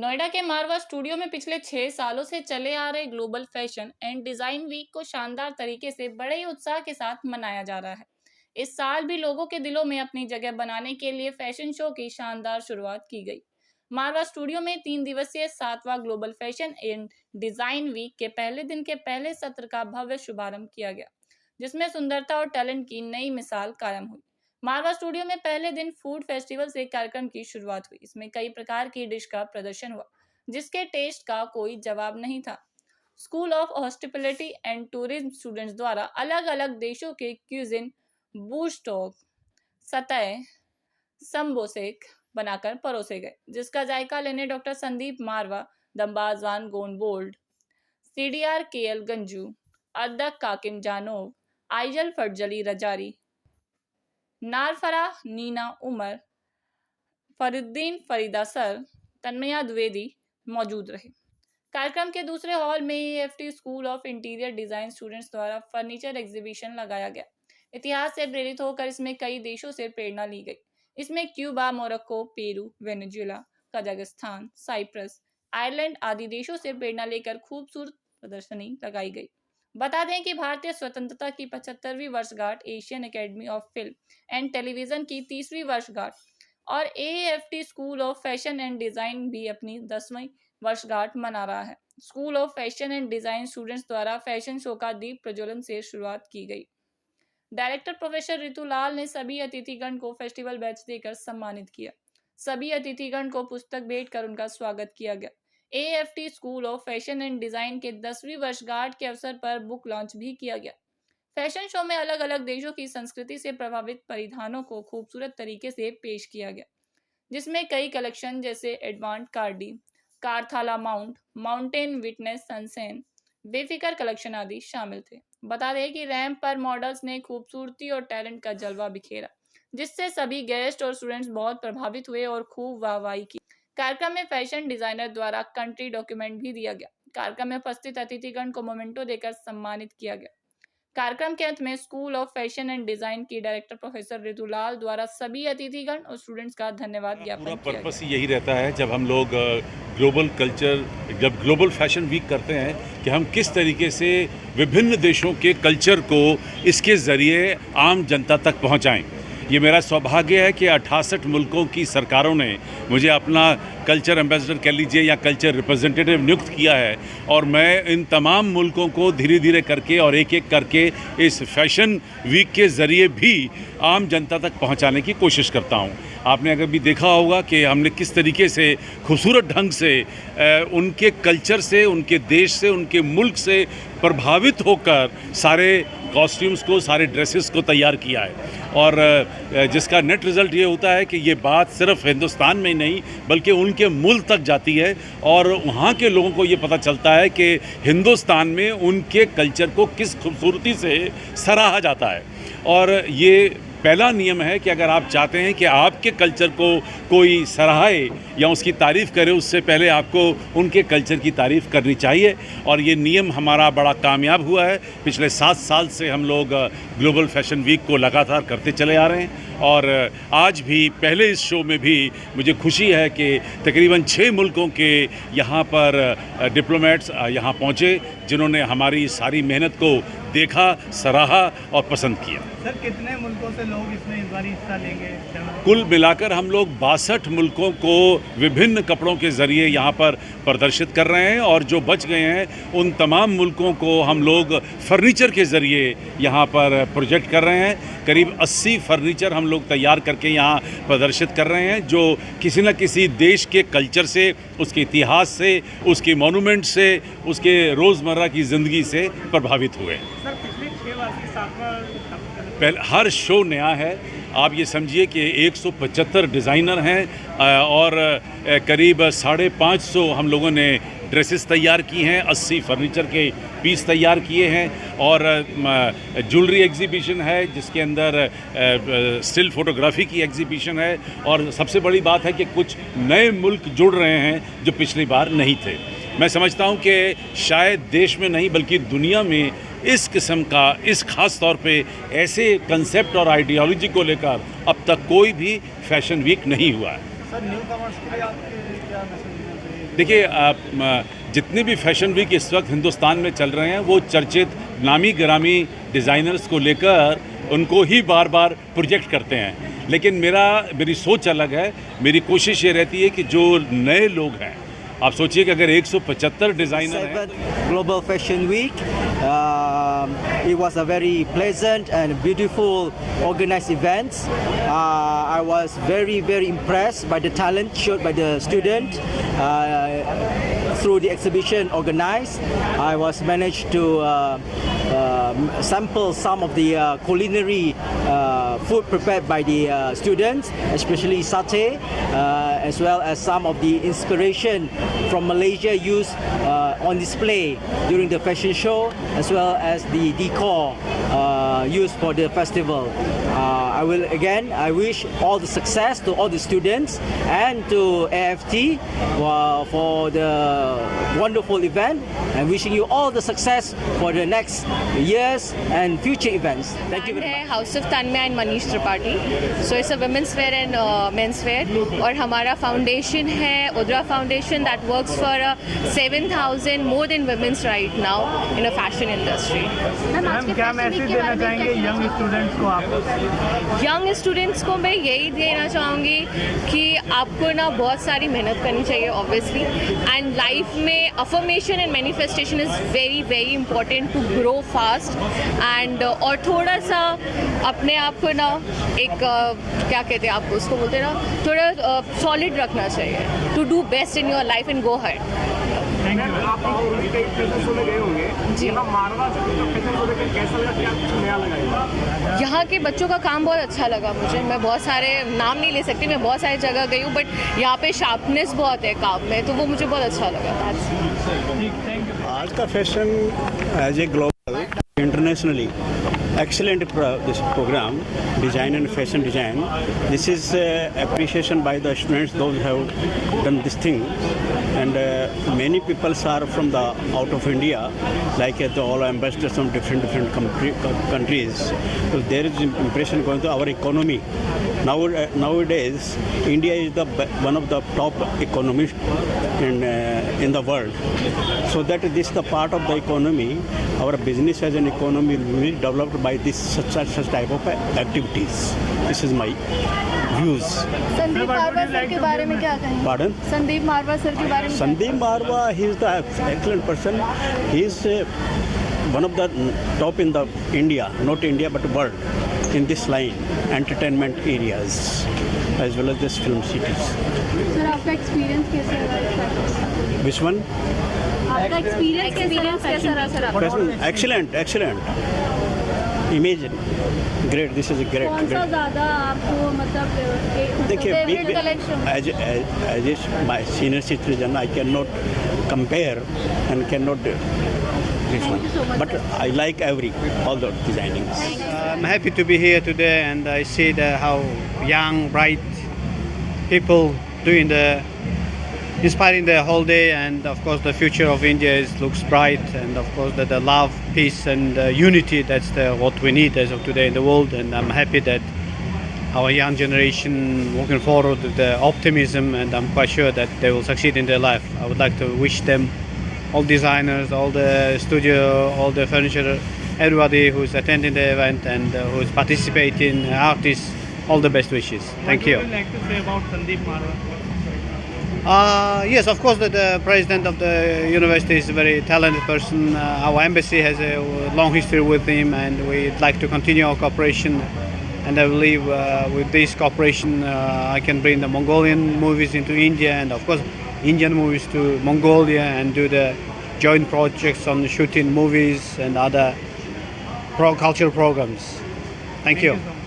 नोएडा के मारवा स्टूडियो में पिछले 6 सालों से चले आ रहे global fashion and design week को शानदार तरीके से बड़े ही उत्साह के साथ मनाया जा रहा है। इस साल भी लोगों के दिलों में अपनी जगह बनाने के लिए फैशन शो की शानदार शुरुआत की गई। मारवा स्टूडियो में 3 दिवसीय 7वां global fashion and design week के पहले दिन के पहले सत्र का भव्य शुभारंभ किया गया, जिसमें सुंदरता और टैलेंट की नई मिसाल कायम हुई। मारवा स्टूडियो में पहले दिन फूड फेस्टिवल से कार्यक्रम की शुरुआत हुई। इसमें कई प्रकार की डिश का प्रदर्शन हुआ, जिसके टेस्ट का कोई जवाब नहीं था। School of hospitality and tourism students द्वारा अलग अलग देशों के क्यूजिन बूस्टॉक सतह संबोसेक बनाकर परोसे गए, जिसका जायका लेने डॉक्टर संदीप मारवा, दम्बाजवान गोनबोल्ड, सीडीआर केएल गंजू, अद्दक काकिम जानोव, आइजल फटजली रजारी, नारफरा नीना उमर, फरुद्दीन फरीदा सर, तन्मया द्विवेदी मौजूद रहे। कार्यक्रम के दूसरे हॉल में AFT school of interior design students द्वारा फर्नीचर एग्जीबिशन लगाया गया। इतिहास से प्रेरित होकर इसमें कई देशों से प्रेरणा ली गई। इसमें Cuba, Morocco, Peru, Venezuela, Kazakhstan, Cyprus, Ireland आदि देशों से प्रेरणा लेकर खूबसूरत प्रदर्शनी लगाई गई। बता दें कि भारतीय स्वतंत्रता की 75वीं वर्षगांठ, Asian academy of film and television की 30वीं वर्षगांठ और AFT school of fashion and design भी अपनी 10वीं वर्षगांठ मना रहा है। School of fashion and design students द्वारा फैशन शो का दीप प्रज्वलन से शुरुआत की गई। डायरेक्टर प्रोफेसर ऋतुलाल ने सभी अतिथिगण को फेस्टिवल बैच देकर सम्मानित किया। सभी अतिथिगण को पुस्तक भेंट कर उनका स्वागत किया गया। AFT school of fashion and design के 10वीं वर्षगांठ के अवसर पर बुक लॉन्च भी किया गया। फैशन शो में अलग अलग देशों की संस्कृति से प्रभावित परिधानों को खूबसूरत तरीके से पेश किया गया, जिसमें कई कलेक्शन जैसे एडवांट कार्डी, कारथाला माउंट, माउंटेन विटनेस सनसेन, बेफिकर कलेक्शन आदि शामिल थे। बता दें कि रैंप पर मॉडल्स ने खूबसूरती और टैलेंट का जलवा बिखेरा, जिससे सभी गेस्ट और स्टूडेंट्स बहुत प्रभावित हुए और खूब वाहवाही की। कार्यक्रम में फैशन डिजाइनर द्वारा कंट्री डॉक्यूमेंट भी दिया गया। कार्यक्रम में उपस्थित अतिथिगण को मोमेंटो देकर सम्मानित किया गया। कार्यक्रम के अंत में school of fashion and design की डायरेक्टर प्रोफेसर ऋतुलाल द्वारा सभी अतिथिगण और स्टूडेंट्स का धन्यवाद ज्ञापन किया गया। पर्पस यही रहता है जब हम लोग ग्लोबल फैशन वीक करते हैं कि हम किस तरीके से विभिन्न देशों के कल्चर को इसके ज़रिए आम जनता तक पहुंचाएं। ये मेरा सौभाग्य है कि 68 मुल्कों की सरकारों ने मुझे अपना कल्चर एम्बेसडर कह लीजिए या कल्चर रिप्रेजेंटेटिव नियुक्त किया है, और मैं इन तमाम मुल्कों को धीरे धीरे करके और एक एक करके इस फैशन वीक के ज़रिए भी आम जनता तक पहुंचाने की कोशिश करता हूं। आपने अगर भी देखा होगा कि हमने किस तरीके से खूबसूरत ढंग से उनके कल्चर से, उनके देश से, उनके मुल्क से प्रभावित होकर सारे कॉस्ट्यूम्स को, सारे ड्रेसेस को तैयार किया है, और जिसका नेट रिज़ल्ट ये होता है कि ये बात सिर्फ हिंदुस्तान में ही नहीं बल्कि उनके मुल्क तक जाती है, और वहाँ के लोगों को ये पता चलता है कि हिंदुस्तान में उनके कल्चर को किस खूबसूरती से सराहा जाता है। और ये पहला नियम है कि अगर आप चाहते हैं कि आपके कल्चर को कोई सराहे या उसकी तारीफ़ करे, उससे पहले आपको उनके कल्चर की तारीफ़ करनी चाहिए। और ये नियम हमारा बड़ा कामयाब हुआ है। पिछले 7 साल से हम लोग ग्लोबल फैशन वीक को लगातार करते चले आ रहे हैं, और आज भी पहले इस शो में भी मुझे खुशी है कि तकरीबन 6 मुल्कों के यहाँ पर डिप्लोमेट्स यहाँ पहुँचे, जिन्होंने हमारी सारी मेहनत को देखा, सराहा और पसंद किया। सर, कितने मुल्कों से लोग इसमें इस बार हिस्सा लेंगे? कुल मिलाकर हम लोग 62 मुल्कों को विभिन्न कपड़ों के ज़रिए यहाँ पर प्रदर्शित कर रहे हैं, और जो बच गए हैं उन तमाम मुल्कों को हम लोग फर्नीचर के ज़रिए यहाँ पर प्रोजेक्ट कर रहे हैं। करीब 80 फर्नीचर हम लोग तैयार करके यहाँ प्रदर्शित कर रहे हैं, जो किसी न किसी देश के कल्चर से, उसके इतिहास से, उसके मोनूमेंट से, उसके रोज़मर्रा की ज़िंदगी से प्रभावित हुए। सर, पिछले 6 वर्ष की 7वां पहले हर शो नया है। आप ये समझिए कि 175 डिज़ाइनर हैं और करीब 550 हम लोगों ने ड्रेसेस तैयार की हैं, 80 फर्नीचर के पीस तैयार किए हैं, और ज्वेलरी एग्जीबिशन है जिसके अंदर स्टिल फोटोग्राफी की एग्जीबिशन है, और सबसे बड़ी बात है कि कुछ नए मुल्क जुड़ रहे हैं जो पिछली बार नहीं थे। मैं समझता हूं कि शायद देश में नहीं बल्कि दुनिया में इस किस्म का, इस ख़ास तौर पे ऐसे कंसेप्ट और आइडियोलॉजी को लेकर अब तक कोई भी फैशन वीक नहीं हुआ है। सर, न्यू कमर्स के लिए आपके क्या मैसेज देना चाहिए? देखिए जितने भी फैशन वीक इस वक्त हिंदुस्तान में चल रहे हैं वो चर्चित नामी गिरामी डिज़ाइनर्स को लेकर उनको ही बार बार प्रोजेक्ट करते हैं, लेकिन मेरी सोच अलग है। मेरी कोशिश ये रहती है कि जो नए लोग हैं, आप सोचिए कि अगर 175 डिज़ाइनर हैं। Global Fashion Week. It was a very pleasant and beautiful organized event. I was very impressed by the talent showed by the student through the exhibition organized. I was managed to sample some of the culinary food prepared by the students, especially satay, as well as some of the inspiration from Malaysia used on display during the fashion show, as well as the decor used for the festival. I wish all the success to all the students and to AFT for the wonderful event, and wishing you all the success for the next years and future events. Thank you very much. House of Tanmaya and Manish Tripathi. So it's a women's wear and men's wear. और हमारा foundation है Udra Foundation that works for 7,000 more than women's right now in a fashion industry. Ma'am क्या message देना चाहेंगे young students को आप? Young students को मैं यही देना चाहूँगी कि आपको ना बहुत सारी मेहनत करनी चाहिए ऑब्वियसली, एंड लाइफ में affirmation and manifestation is very important to grow fast, and और थोड़ा सा अपने आप को ना एक क्या कहते हैं आप उसको बोलते हैं ना, थोड़ा सॉलिड रखना चाहिए to do best in your life and go ahead. यहाँ के बच्चों का काम बहुत अच्छा लगा मुझे। मैं बहुत सारे नाम नहीं ले सकती, मैं बहुत सारी जगह गई हूँ, बट यहाँ पे शार्पनेस बहुत है काम में, तो वो मुझे बहुत अच्छा लगा। आज का fashion as a global internationally excellent this program, design and fashion design. This is appreciation by the students, those who have done this thing, and many people are from the out of India, like the all ambassadors from different countries. So there is impression going to our economy. Nowadays, India is one of the top economies in the world. So that this is the part of the economy. Our business as an economy will be developed by this such type of activities. This is my views. Sandeep Marwah sir के बारे में क्या कहेंगे? Pardon? Sandeep Marwah sir के बारे में? Sandeep Marwa, he is the excellent person. He is one of the top in the India, not India but world, in this line, entertainment areas as well as this film cities. Sir आपका experience कैसा रहा? Which one? आपका experience कैसा रहा sir आपका? Excellent. Imagine, great. This is a great. कौन सा ज़्यादा आपको मतलब देखिए, favourite collection? as my senior citizen, I cannot compare and cannot this one. But I like all the designings. I'm happy to be here today, and I see how young, bright people inspiring the whole day, and of course the future of India looks bright, and of course the love, peace and unity, that's what we need as of today in the world. And I'm happy that our young generation looking forward with the optimism, and I'm quite sure that they will succeed in their life. I would like to wish them, all designers, all the studio, all the furniture, everybody who's attending the event and who's participating, artists, all the best wishes. Thank you. What would you like to say about Sandeep Marwa? Yes, of course, the president of the university is a very talented person. Our embassy has a long history with him, and we'd like to continue our cooperation. And I believe with this cooperation, I can bring the Mongolian movies into India, and of course, Indian movies to Mongolia, and do the joint projects on shooting movies and other cultural programs. Thank you. So much.